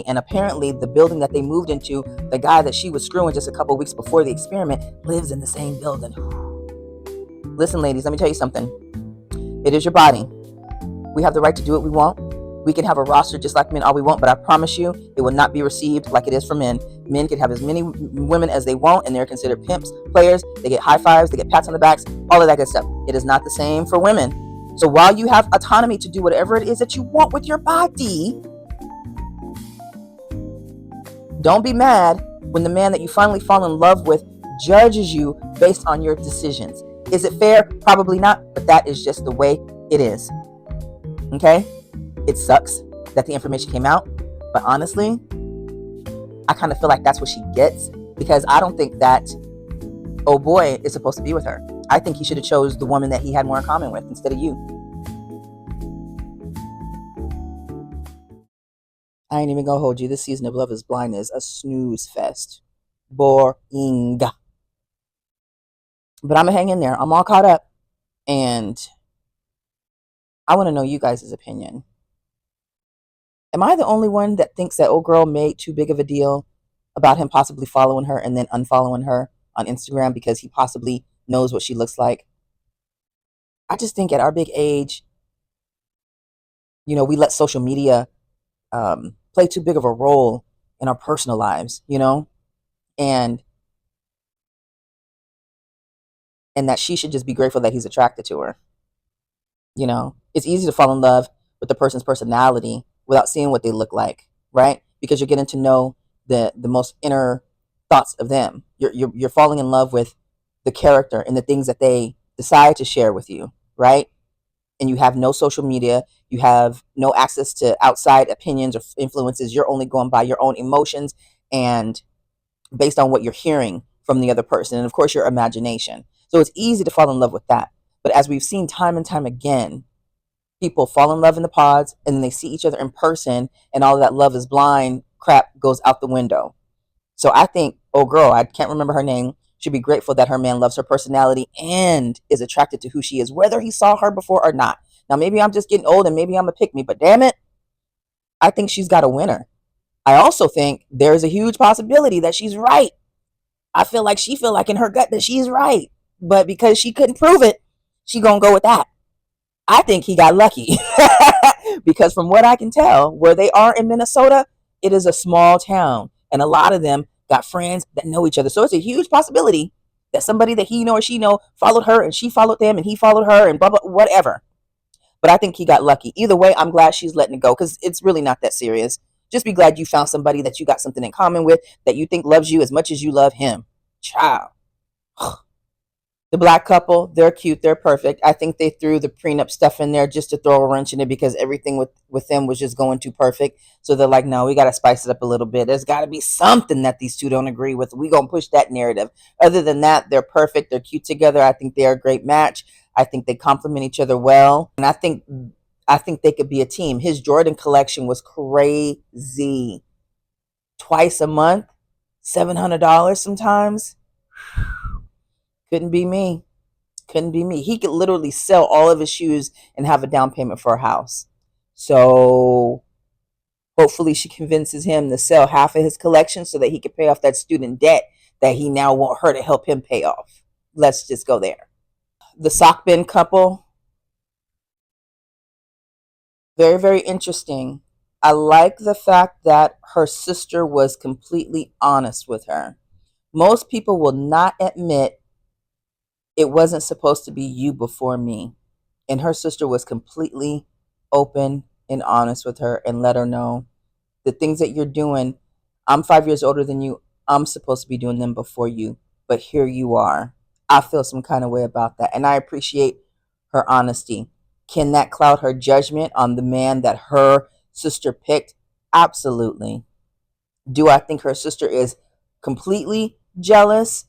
And apparently the building that they moved into, the guy that she was screwing just a couple weeks before the experiment, lives in the same building. Listen, ladies, let me tell you something. It is your body. We have the right to do what we want. We can have a roster just like men all we want, but I promise you, it will not be received like it is for men. Men can have as many women as they want, and they're considered pimps, players. They get high fives, they get pats on the backs, all of that good stuff. It is not the same for women. So while you have autonomy to do whatever it is that you want with your body, don't be mad when the man that you finally fall in love with judges you based on your decisions. Is it fair? Probably not, but that is just the way it is. Okay? It sucks that the information came out, but honestly, I kind of feel like that's what she gets, because I don't think that oh boy is supposed to be with her. I think he should have chose the woman that he had more in common with instead of you. I ain't even gonna hold you. This season of Love is Blind is a snooze fest. Boring. But I'm gonna hang in there. I'm all caught up, and I want to know you guys' opinion. Am I the only one that thinks that old girl made too big of a deal about him possibly following her and then unfollowing her on Instagram because he possibly knows what she looks like? I just think at our big age, we let social media play too big of a role in our personal lives, and that she should just be grateful that he's attracted to her. It's easy to fall in love with the person's personality without seeing what they look like, right? Because you're getting to know the most inner thoughts of them. You're falling in love with the character and the things that they decide to share with you, right? And you have no social media, you have no access to outside opinions or influences. You're only going by your own emotions and based on what you're hearing from the other person, and of course your imagination. So it's easy to fall in love with that. But as we've seen time and time again, people fall in love in the pods and then they see each other in person, and all of that love is blind crap goes out the window. So I think, oh girl, I can't remember her name, should be grateful that her man loves her personality and is attracted to who she is, whether he saw her before or not. Now, maybe I'm just getting old and maybe I'm a pick me, but damn it, I think she's got a winner. I also think there's a huge possibility that she's right. I feel like she feel like in her gut that she's right, but because she couldn't prove it, she gonna go with that. I think he got lucky because from what I can tell, where they are in Minnesota, it is a small town, and a lot of them got friends that know each other. So it's a huge possibility that somebody that he know or she know followed her, and she followed them, and he followed her, and blah blah whatever. But I think he got lucky. Either way, I'm glad she's letting it go because it's really not that serious. Just be glad you found somebody that you got something in common with, that you think loves you as much as you love him. Child. The black couple, they're cute, they're perfect. I think they threw the prenup stuff in there just to throw a wrench in it because everything with them was just going too perfect. So they're like, no, we got to spice it up a little bit. There's got to be something that these two don't agree with. We going to push that narrative. Other than that, they're perfect. They're cute together. I think they're a great match. I think they complement each other well. And I think they could be a team. His Jordan collection was crazy. Twice a month, $700 sometimes. Couldn't be me. Couldn't be me. He could literally sell all of his shoes and have a down payment for a house. So hopefully she convinces him to sell half of his collection so that he can pay off that student debt that he now want her to help him pay off. Let's just go there. The sock bin couple, very, very interesting. I like the fact that her sister was completely honest with her. Most people will not admit it wasn't supposed to be you before me. And her sister was completely open and honest with her and let her know the things that you're doing. I'm 5 years older than you. I'm supposed to be doing them before you. But here you are. I feel some kind of way about that. And I appreciate her honesty. Can that cloud her judgment on the man that her sister picked? Absolutely. Do I think her sister is completely jealous?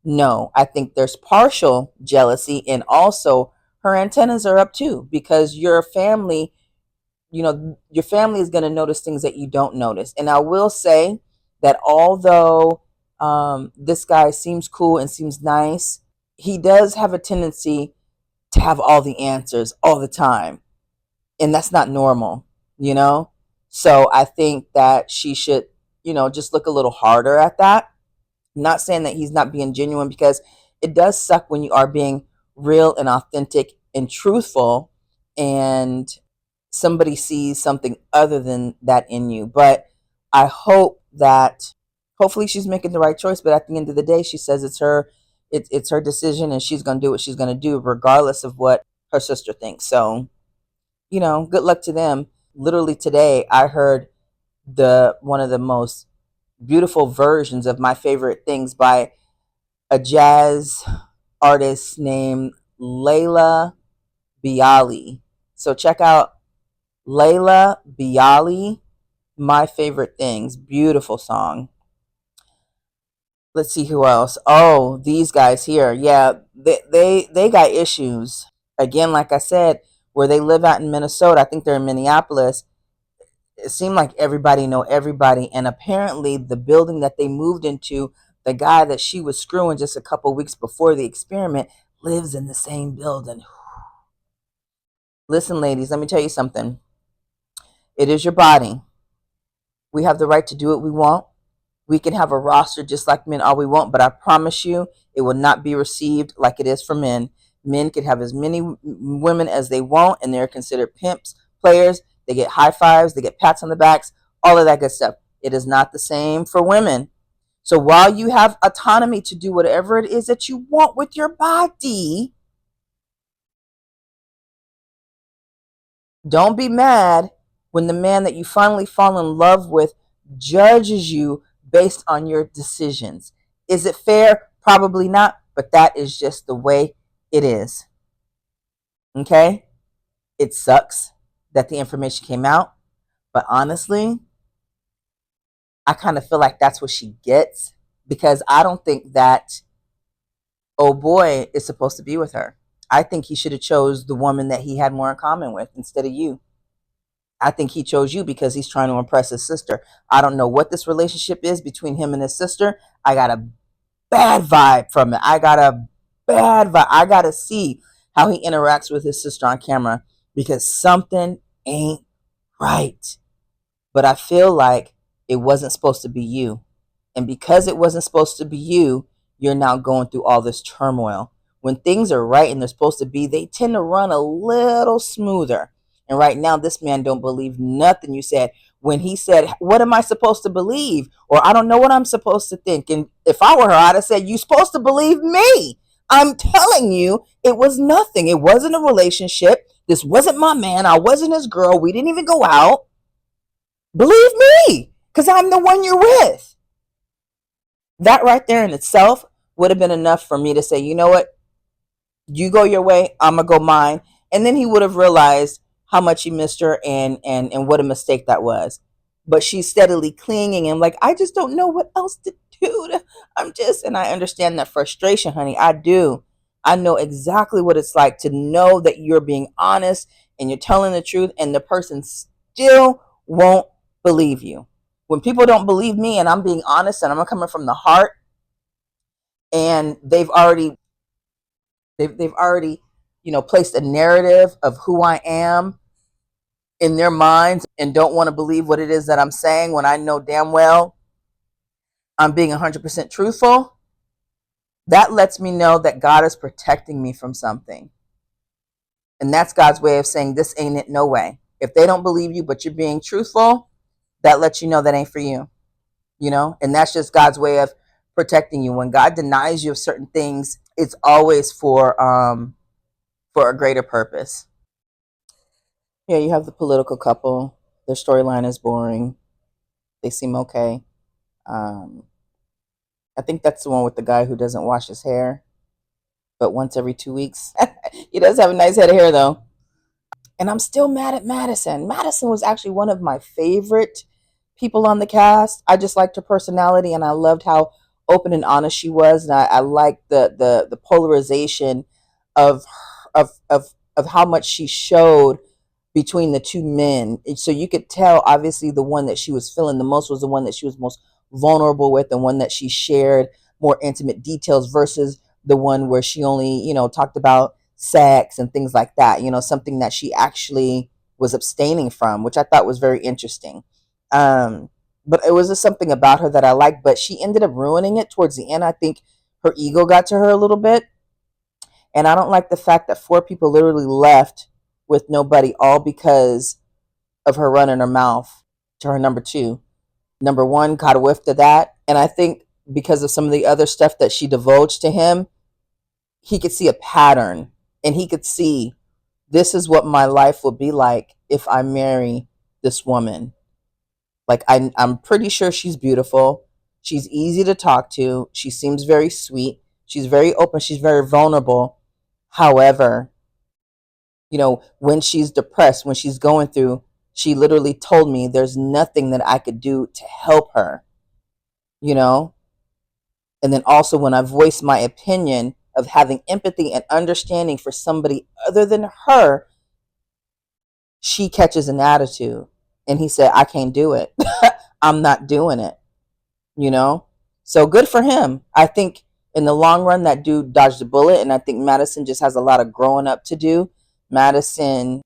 No, I think there's partial jealousy, and also her antennas are up too because your family is going to notice things that you don't notice. And I will say that although this guy seems cool and seems nice, he does have a tendency to have all the answers all the time. And that's not normal, you know? So I think that she should, just look a little harder at that. I'm not saying that he's not being genuine, because it does suck when you are being real and authentic and truthful, and somebody sees something other than that in you. But I hope that hopefully she's making the right choice. But at the end of the day, she says it's her decision, and she's going to do what she's going to do regardless of what her sister thinks. So, good luck to them. Literally today I heard the one of the most beautiful versions of my favorite things by a jazz artist named Layla Bialy. So check out Layla Bialy, My Favorite Things. Beautiful song. Let's see who else. Oh, these guys here. Yeah, they got issues. Again, like I said, where they live out in Minnesota, I think they're in Minneapolis. It seemed like everybody know everybody, and apparently the building that they moved into, the guy that she was screwing just a couple weeks before the experiment lives in the same building. Listen, ladies, let me tell you something. It is your body. We have the right to do what we want. We can have a roster just like men all we want, but I promise you it will not be received like it is for men. Men can have as many women as they want, and they're considered pimps, players. They get high fives, they get pats on the backs, all of that good stuff. It is not the same for women. So while you have autonomy to do whatever it is that you want with your body, don't be mad when the man that you finally fall in love with judges you based on your decisions. Is it fair? Probably not, but that is just the way it is. Okay? It sucks that the information came out, but honestly, I kind of feel like that's what she gets, because I don't think that oh boy is supposed to be with her. I think he should have chose the woman that he had more in common with instead of you. I think he chose you because he's trying to impress his sister. I don't know what this relationship is between him and his sister. I got a bad vibe from it. I got a bad vibe. I got to see how he interacts with his sister on camera, because something ain't right. But I feel like it wasn't supposed to be you. And because it wasn't supposed to be you, you're now going through all this turmoil. When things are right and they're supposed to be, they tend to run a little smoother. And right now, this man don't believe nothing you said. When he said, what am I supposed to believe? Or I don't know what I'm supposed to think. And if I were her, I'd have said, you're supposed to believe me. I'm telling you, it was nothing. It wasn't a relationship. This wasn't my man. I wasn't his girl. We didn't even go out. Believe me, because I'm the one you're with. That right there in itself would have been enough for me to say, you know what, you go your way, I'm gonna go mine. And then he would have realized how much he missed her, and what a mistake that was. But she's steadily clinging, and like, I just don't know what else to do. And I understand that frustration, honey. I do. I know exactly what it's like to know that you're being honest and you're telling the truth, and the person still won't believe you. When people don't believe me and I'm being honest and I'm coming from the heart, and they've already placed a narrative of who I am in their minds, and don't want to believe what it is that I'm saying, when I know damn well I'm being 100% truthful, that lets me know that God is protecting me from something. And that's God's way of saying, this ain't it, no way. If they don't believe you but you're being truthful, that lets you know that ain't for you. And that's just God's way of protecting you. When God denies you of certain things, it's always for a greater purpose. Yeah, you have the political couple. Their storyline is boring. They seem okay. um I think that's the one with the guy who doesn't wash his hair but once every 2 weeks. He does have a nice head of hair though. And I'm still mad at Madison. Madison was actually one of my favorite people on the cast. I just liked her personality, and I loved how open and honest she was, and I liked the polarization of of how much she showed between the two men. And so you could tell, obviously, the one that she was feeling the most was the one that she was most vulnerable with, the one that she shared more intimate details, versus the one where she only, talked about sex and things like that, something that she actually was abstaining from, which I thought was very interesting. Um, but it was just something about her that I liked, but she ended up ruining it towards the end. I think her ego got to her a little bit. And I don't like the fact that 4 people literally left with nobody, all because of her running her mouth to her number two. Number one caught a whiff to that. And I think because of some of the other stuff that she divulged to him, he could see a pattern, and he could see, this is what my life will be like if I marry this woman. Like, I'm pretty sure she's beautiful. She's easy to talk to. She seems very sweet. She's very open. She's very vulnerable. However, when she's depressed, when she's going through, she literally told me there's nothing that I could do to help her, you know? And then also, when I voiced my opinion of having empathy and understanding for somebody other than her, she catches an attitude. And he said, I can't do it. I'm not doing it, you know? So good for him. I think in the long run, that dude dodged a bullet. And I think Madison just has a lot of growing up to do. Madison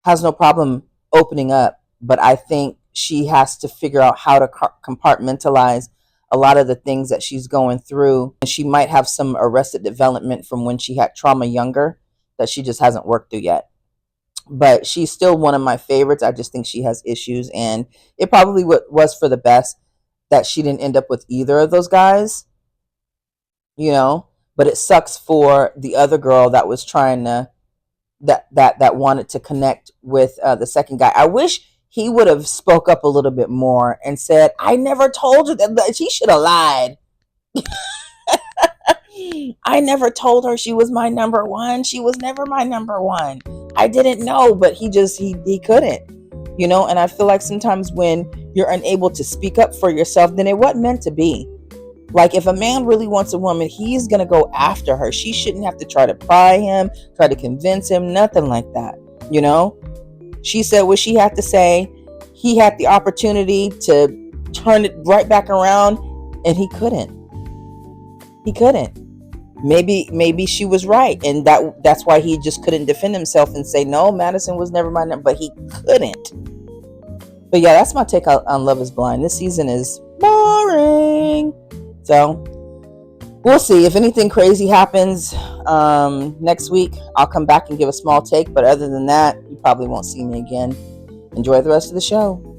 has no problem opening up, but I think she has to figure out how to compartmentalize a lot of the things that she's going through. And she might have some arrested development from when she had trauma younger that she just hasn't worked through yet. But she's still one of my favorites. I just think she has issues, and it probably was for the best that she didn't end up with either of those guys, but it sucks for the other girl that was trying to that wanted to connect with the second guy. I wish he would have spoke up a little bit more and said, I never told you that. She should have lied. I never told her she was my number one. She was never my number one. I didn't know, but he couldn't, and I feel like sometimes when you're unable to speak up for yourself, then it wasn't meant to be. Like, if a man really wants a woman, he's going to go after her. She shouldn't have to try to pry him, try to convince him, nothing like that. She said what she had to say. He had the opportunity to turn it right back around, and he couldn't. Maybe she was right, and that's why he just couldn't defend himself and say, no, Madison was never my number, but he couldn't. But yeah, that's my take on Love is Blind. This season is boring. So we'll see. If anything crazy happens next week, I'll come back and give a small take. But other than that, you probably won't see me again. Enjoy the rest of the show.